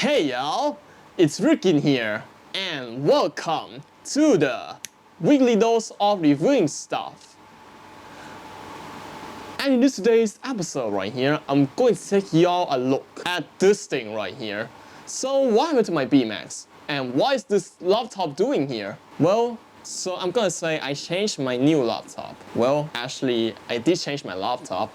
Hey y'all, it's Ryukin here, and welcome to the weekly dose of reviewing stuff. And in this today's episode right here, I'm going to take y'all a look at this thing right here. So what happened to my BMAX? And what is this laptop doing here? Well, so I'm gonna say I changed my new laptop. Well, actually, I did change my laptop.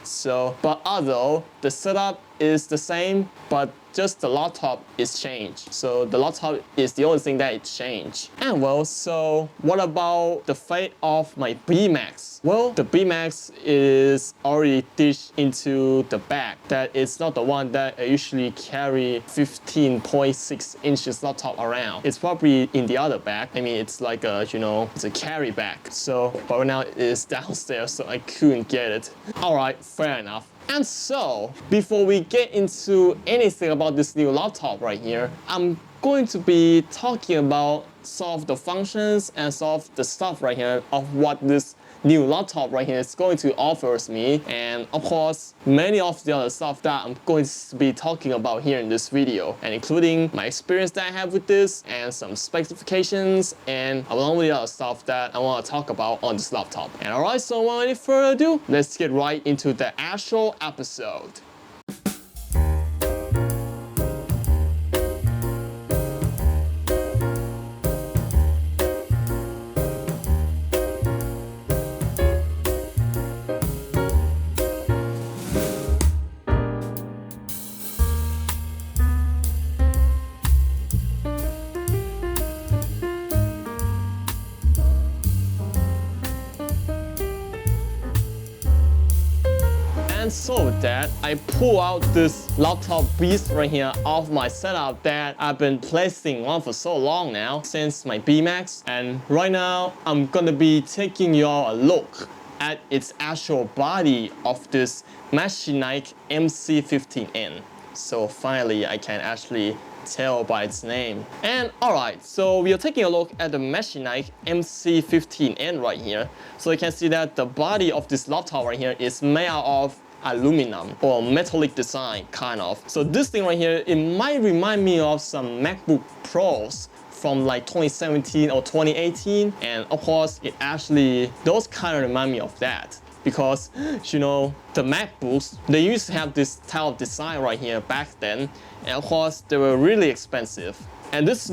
But although the setup is the same, but just the laptop is changed. So the laptop is the only thing that is changed. And well, so what about the fate of my BMAX? Well, the BMAX is already ditched into the bag. That is not the one that I usually carry 15.6 inches laptop around. It's probably in the other bag. I mean, it's like a, it's a carry bag. So, but right now it is downstairs, so I couldn't get it. All right, fair enough. And so, before we get into anything about this new laptop right here, I'm going to be talking about some of the functions and some of the stuff right here of what this new laptop right here is going to offer me, and of course many of the other stuff that I'm going to be talking about here in this video, and including my experience that I have with this and some specifications and along with the other stuff that I want to talk about on this laptop. And alright, so without any further ado, let's get right into the actual episode. And so with that, I pull out this laptop beast right here of my setup that I've been placing on for so long now, since my BMAX. And right now, I'm gonna be taking y'all a look at its actual body of this Machenike MC15N. So finally, I can actually tell by its name. And alright, so we are taking a look at the Machenike MC15N right here. So you can see that the body of this laptop right here is made out of aluminum or metallic design, kind of. So this thing right here, it might remind me of some MacBook Pros from like 2017 or 2018, and of course it actually those kind of remind me of that, because the MacBooks, they used to have this type of design right here back then, and of course they were really expensive. And this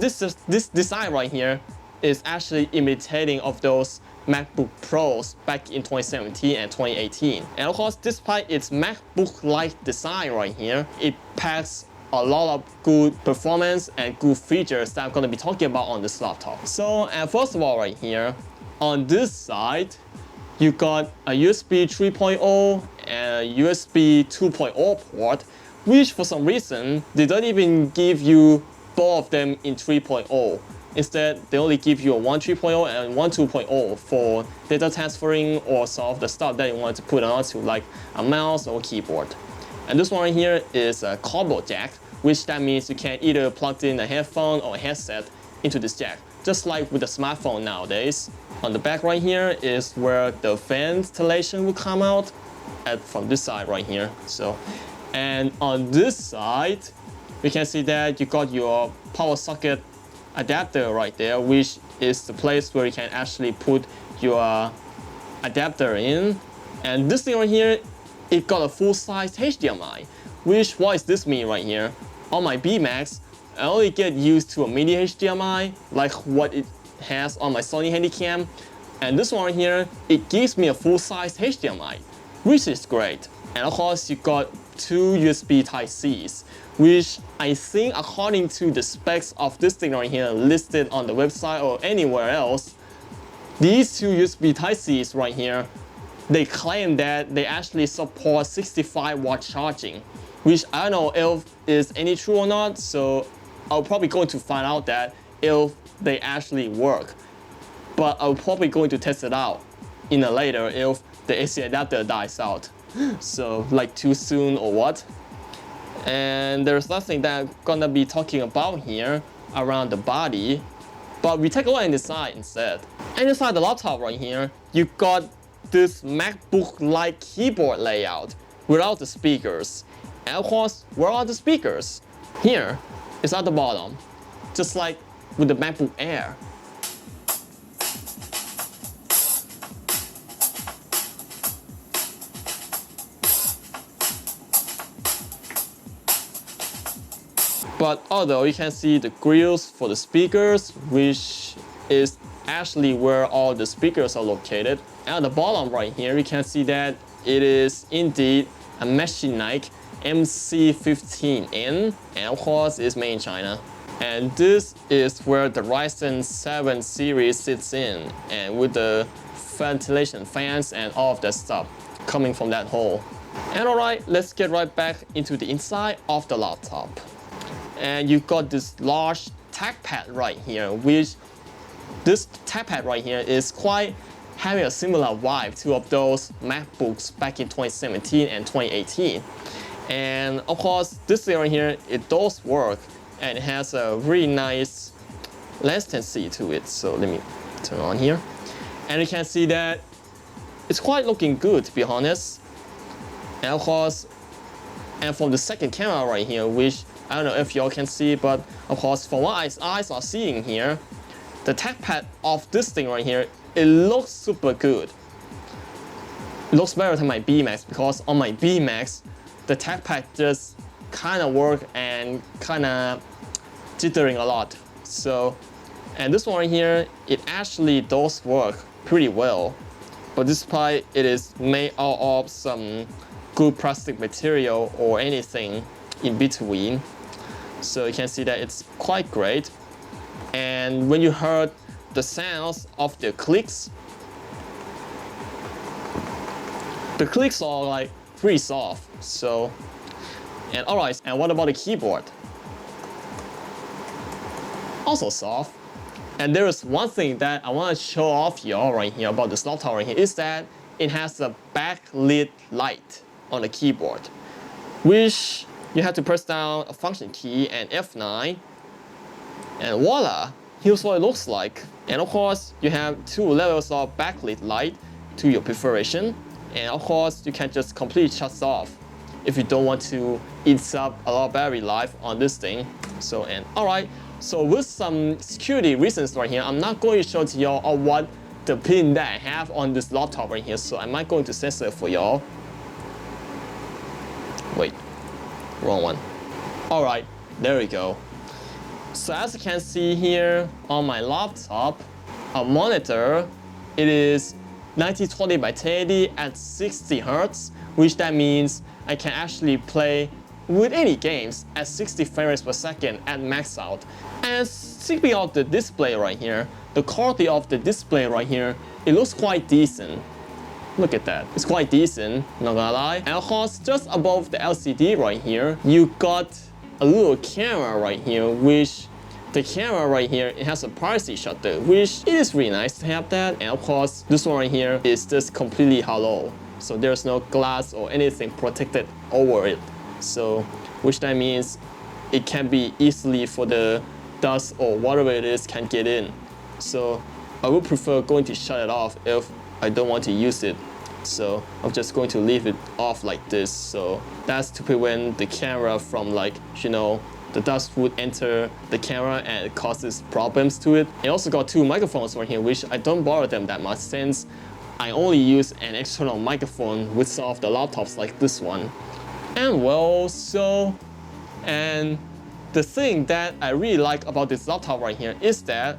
design right here is actually imitating of those MacBook Pros back in 2017 and 2018. And of course, despite its MacBook-like design right here, it packs a lot of good performance and good features that I'm going to be talking about on this laptop. So, and first of all right here, on this side, you got a USB 3.0 and a USB 2.0 port, which for some reason, they don't even give you both of them in 3.0. Instead, they only give you a one 3.0 and one 2.0 for data transferring or some of the stuff that you want to put onto, like a mouse or keyboard. And this one right here is a combo jack, which that means you can either plug in a headphone or a headset into this jack, just like with the smartphone nowadays. On the back right here is where the ventilation will come out from this side right here. So, and on this side, we can see that you got your power socket adapter right there, which is the place where you can actually put your adapter in. And this thing right here, it got a full-size HDMI, which what does this mean right here? On my BMAX, I only get used to a mini HDMI, like what it has on my Sony Handycam. And this one right here, it gives me a full-size HDMI, which is great. And of course, you got two USB Type-Cs, which I think according to the specs of this thing right here listed on the website or anywhere else, these two USB Type-Cs right here, they claim that they actually support 65-watt charging, which I don't know if is any true or not, so I'll probably going to find out that if they actually work. But I'll probably going to test it out in a later if the AC adapter dies out. So like too soon or what? And there's nothing that I'm gonna be talking about here around the body, but we take a look inside instead. And inside the laptop right here, you got this MacBook-like keyboard layout without the speakers. And of course, where are the speakers? Here, is at the bottom, just like with the MacBook Air. But although you can see the grills for the speakers, which is actually where all the speakers are located. At the bottom right here, you can see that it is indeed a Machenike MC15N, and of course it's made in China. And this is where the Ryzen 7 series sits in, and with the ventilation fans and all of that stuff coming from that hole. And alright, let's get right back into the inside of the laptop. And you got this large trackpad right here, which this trackpad right here is quite having a similar vibe to of those MacBooks back in 2017 and 2018. And of course, this area here, it does work, and it has a really nice latency to it. So let me turn on here. And you can see that it's quite looking good, to be honest. And of course, and from the second camera right here, which I don't know if y'all can see, but of course, from what eyes are seeing here, the trackpad of this thing right here, it looks super good. It looks better than my BMAX, because on my BMAX, the trackpad just kind of work and kind of jittering a lot. So, and this one right here, it actually does work pretty well. But despite it is made out of some good plastic material or anything in between, so you can see that it's quite great. And when you heard the sounds of the clicks are like pretty soft. So, and alright, and what about the keyboard? Also soft. And there is one thing that I want to show off y'all right here about this laptop right here, is that it has a backlit light on the keyboard, which you have to press down a function key and F9, and voila, here's what it looks like. And of course, you have two levels of backlit light to your preparation, and of course, you can just completely shut off if you don't want to eat up a lot of battery life on this thing. So, and alright, so with some security reasons right here, I'm not going to show to y'all what the pin that I have on this laptop right here, so I might going to censor it for y'all. Wait. Wrong one. Alright, there we go. So as you can see here on my laptop, a monitor, it is 1920 by 1080 at 60 Hz, which that means I can actually play with any games at 60 frames per second at max out. And speaking of the display right here, the quality of the display right here, it looks quite decent. Look at that, it's quite decent, not gonna lie. And of course, just above the LCD right here, you got a little camera right here, which the camera right here, it has a privacy shutter, which it is really nice to have that. And of course, this one right here is just completely hollow, so there's no glass or anything protected over it. So, which that means it can be easily for the dust or whatever it is can get in. So I would prefer going to shut it off if I don't want to use it. So I'm just going to leave it off like this. So that's to prevent the camera from, like, you know, the dust would enter the camera and it causes problems to it. I also got two microphones right here, which I don't bother them that much since I only use an external microphone with some of the laptops like this one. And well, and the thing that I really like about this laptop right here is that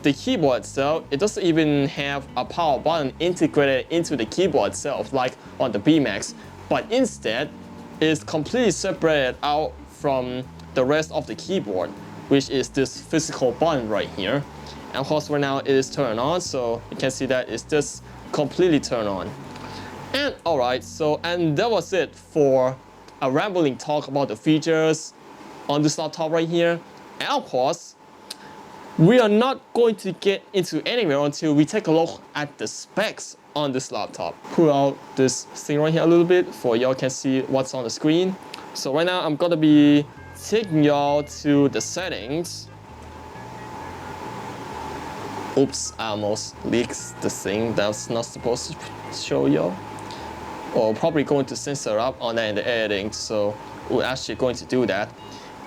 the keyboard itself, it doesn't even have a power button integrated into the keyboard itself like on the BMAX, but instead it's completely separated out from the rest of the keyboard, which is this physical button right here. And of course right now it is turned on, so you can see that it's just completely turned on. And alright, and that was it for a rambling talk about the features on this laptop right here. And of course, we are not going to get into anywhere until we take a look at the specs on this laptop. Pull out this thing right here a little bit for y'all can see what's on the screen. So right now I'm gonna be taking y'all to the settings. Oops, I almost leaked the thing that's not supposed to show y'all. Or probably going to censor up on that in the editing, so we're actually going to do that.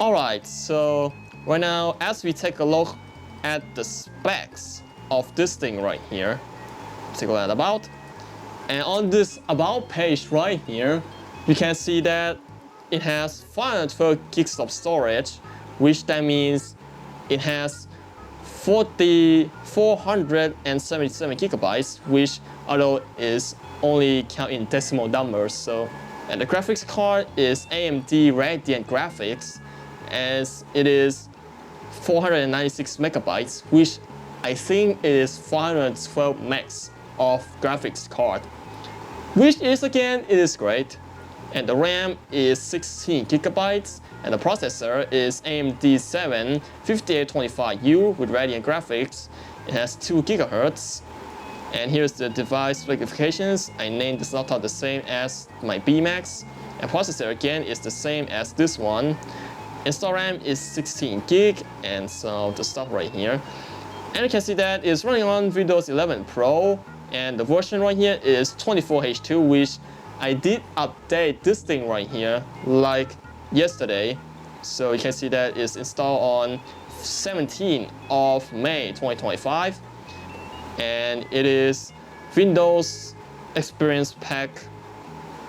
Alright, so right now as we take a look at the specs of this thing right here, take a look at about. And on this about page right here, you can see that it has 512 gigs of storage, which that means it has 477 gigabytes, which although is only count in decimal numbers. So, and the graphics card is AMD Radeon graphics, as it is 496 megabytes, which I think it is 512 megs of graphics card, which is again, it is great. And the RAM is 16 gigabytes, and the processor is AMD 5825U with Radeon graphics. It has 2 gigahertz. And here's the device specifications. I named this laptop the same as my BMAX, and processor again is the same as this one. Install RAM is 16 gig, and so the stuff right here. And you can see that it's running on Windows 11 Pro, and the version right here is 24H2, which I did update this thing right here like yesterday. So you can see that it's installed on 17th of May 2025. And it is Windows Experience Pack,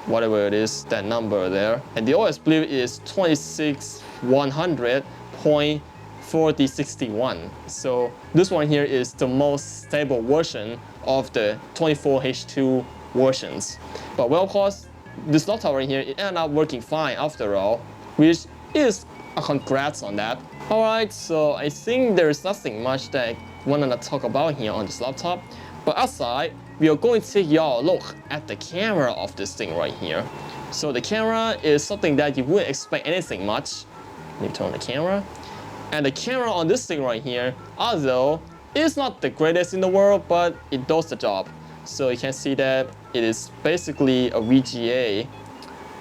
whatever it is, that number there. And the OS believe is 26100.4061. So this one here is the most stable version of the 24H2 versions. But well, of course, this laptop right here, it ended up working fine after all, which is a congrats on that. Alright, so I think there's nothing much that I wanted to talk about here on this laptop. But outside, we are going to take y'all a look at the camera of this thing right here. So the camera is something that you wouldn't expect anything much. Let me turn on the camera. And the camera on this thing right here, although it's not the greatest in the world, but it does the job. So you can see that it is basically a VGA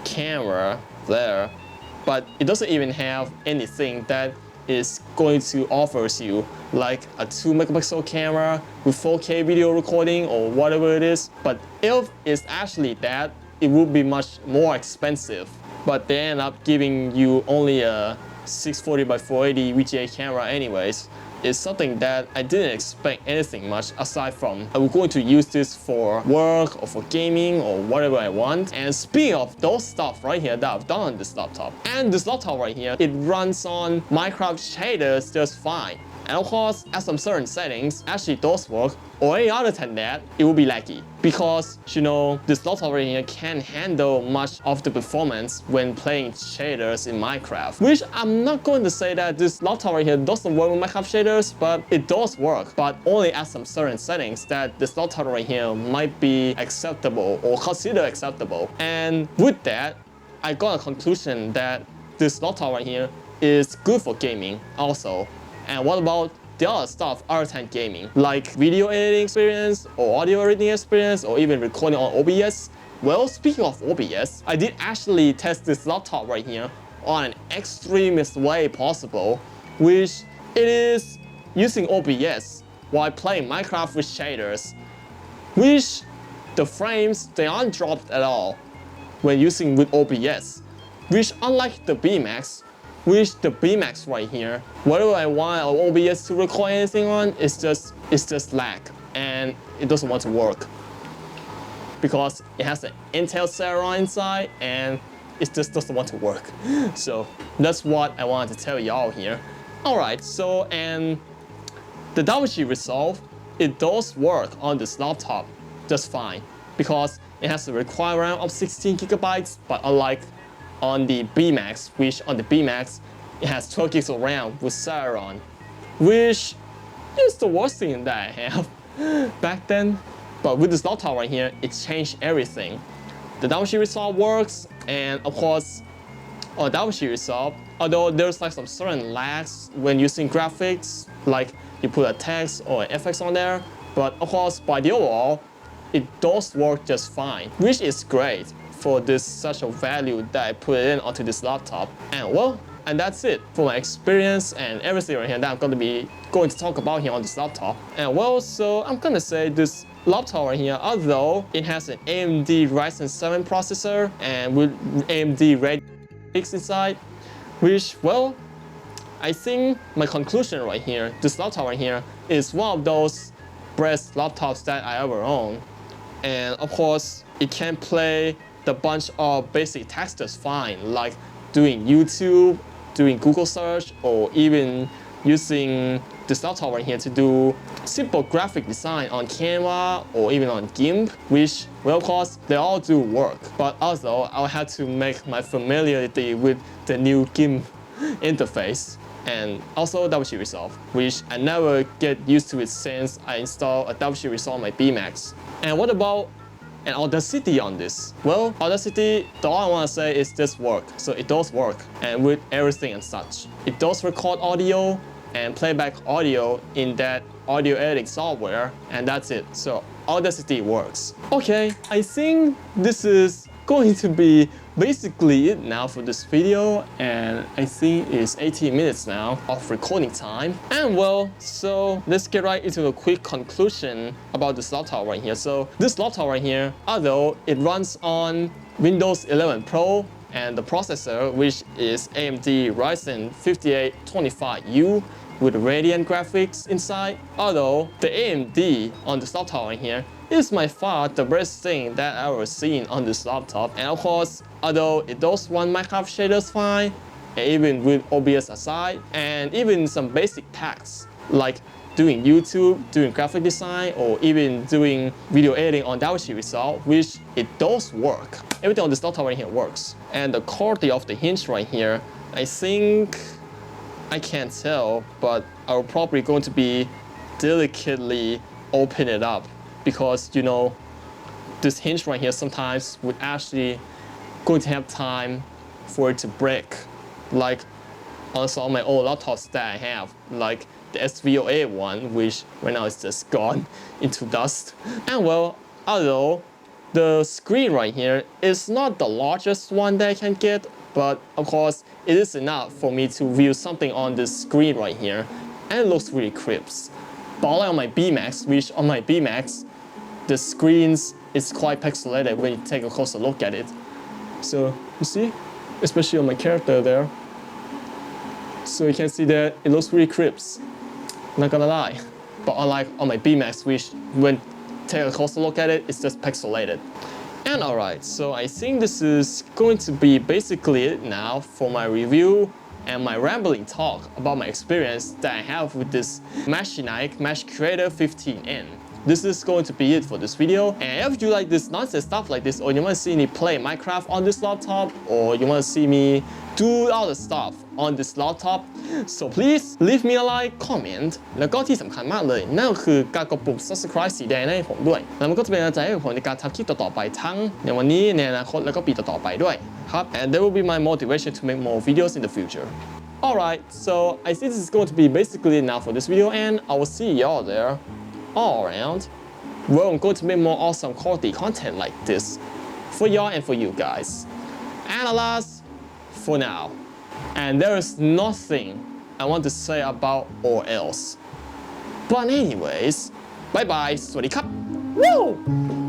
camera there, but it doesn't even have anything that is going to offer you like a 2 megapixel camera with 4K video recording or whatever it is. But if it's actually that, it would be much more expensive. But they end up giving you only a 640 by 480 VGA camera anyways. Is something that I didn't expect anything much aside from I'm going to use this for work or for gaming or whatever I want. And speaking of those stuff right here that I've done on this laptop, and this laptop right here, it runs on Minecraft shaders just fine. And of course, at some certain settings, actually does work, or any other than that, it will be laggy. Because, you know, this laptop right here can't handle much of the performance when playing shaders in Minecraft. Which I'm not going to say that this laptop right here doesn't work with Minecraft shaders, but it does work. But only at some certain settings that this laptop right here might be acceptable or considered acceptable. And with that, I got a conclusion that this laptop right here is good for gaming also. And what about the other stuff other than gaming, like video editing experience or audio editing experience or even recording on OBS? Well, speaking of OBS, I did actually test this laptop right here on an extremist way possible, which it is using OBS while playing Minecraft with shaders, which the frames, they aren't dropped at all when using with OBS, which unlike the BMAX, which the BMAX right here, whatever I want OBS to record anything on, it's just lag, and it doesn't want to work because it has an Intel Celeron inside, and it just doesn't want to work. So that's what I wanted to tell y'all here. Alright, so and the DaVinci Resolve, it does work on this laptop just fine because it has a required RAM of 16 gigabytes, but unlike on the BMAX, which on the BMAX, it has 12 gigs of RAM with Celeron, which is the worst thing that I have back then. But with this laptop right here, it changed everything. The DaVinci Resolve works, and of course, on DaVinci Resolve, although there's like some certain lags when using graphics, like you put a text or an FX on there, but of course, by the overall, it does work just fine, which is great for this such a value that I put in onto this laptop. And well, and that's it for my experience and everything right here that I'm going to talk about here on this laptop. And well, so I'm gonna say this laptop right here, although it has an AMD Ryzen 7 processor and with AMD Radeon inside, which, well, I think my conclusion right here, this laptop right here, is one of those best laptops that I ever owned. And of course, it can play the bunch of basic tasks just fine, like doing YouTube, doing Google search, or even using this laptop right here to do simple graphic design on Canva or even on GIMP, which, well, of course, they all do work. But also, I'll have to make my familiarity with the new GIMP interface, and also DaVinci Resolve, which I never get used to it since I installed a DaVinci Resolve on my BMAX. And what about an Audacity on this? Well, Audacity, the all I want to say is this work. So it does work, and with everything and such. It does record audio and playback audio in that audio editing software, and that's it. So Audacity works. Okay, I think this is going to be basically it now for this video, and I think it's 18 minutes now of recording time. And well, so let's get right into a quick conclusion about this laptop right here. So this laptop right here, although it runs on Windows 11 Pro and the processor, which is AMD Ryzen 5825U with Radeon graphics inside, although the AMD on this laptop right here is by far the best thing that I've ever seen on this laptop. And of course, although it does run Minecraft shaders fine, and even with OBS aside, and even some basic tasks like doing YouTube, doing graphic design, or even doing video editing on DaVinci Resolve, which it does work. Everything on this laptop right here works. And the quality of the hinge right here, I think, I can't tell, but I'm probably going to be delicately open it up, because you know, this hinge right here sometimes would actually going to have time for it to break, like on some of my old laptops that I have, like the SVOA one, which right now is just gone into dust. And well, although the screen right here is not the largest one that I can get, but of course it is enough for me to view something on this screen right here, and it looks really crisp. But unlike on my BMAX, which on my BMAX, the screens is quite pixelated when you take a closer look at it. So you see, especially on my character there. So you can see that it looks really crisp, not gonna lie. But unlike on my BMAX, which when take a closer look at it, it's just pixelated. And alright, so I think this is going to be basically it now for my review and my rambling talk about my experience that I have with this Machenike MC15N. This is going to be it for this video. And if you like this nonsense stuff like this, or you want to see me play Minecraft on this laptop, or you want to see me do all the stuff on this laptop, so please leave me a like, comment แล้วก็ที่สำคัญมากเลยนั่นก็คือการกดปุ่ม subscribe สีแดงให้ผมด้วยแล้วมันก็จะเป็นกำลังใจให้ผมในการทำคลิปต่อๆไปทั้งในวันนี้ในอนาคตแล้วก็ปีต่อๆไปด้วยครับ and that will be my motivation to make more videos in the future. Alright, so I think this is going to be basically it now for this video, and I will see y'all there all around. Well, I'm going to make more awesome quality content like this for y'all and for you guys. And alas, for now. And there is nothing I want to say about or else. But anyways, bye bye, สวัสดีครับ Woo!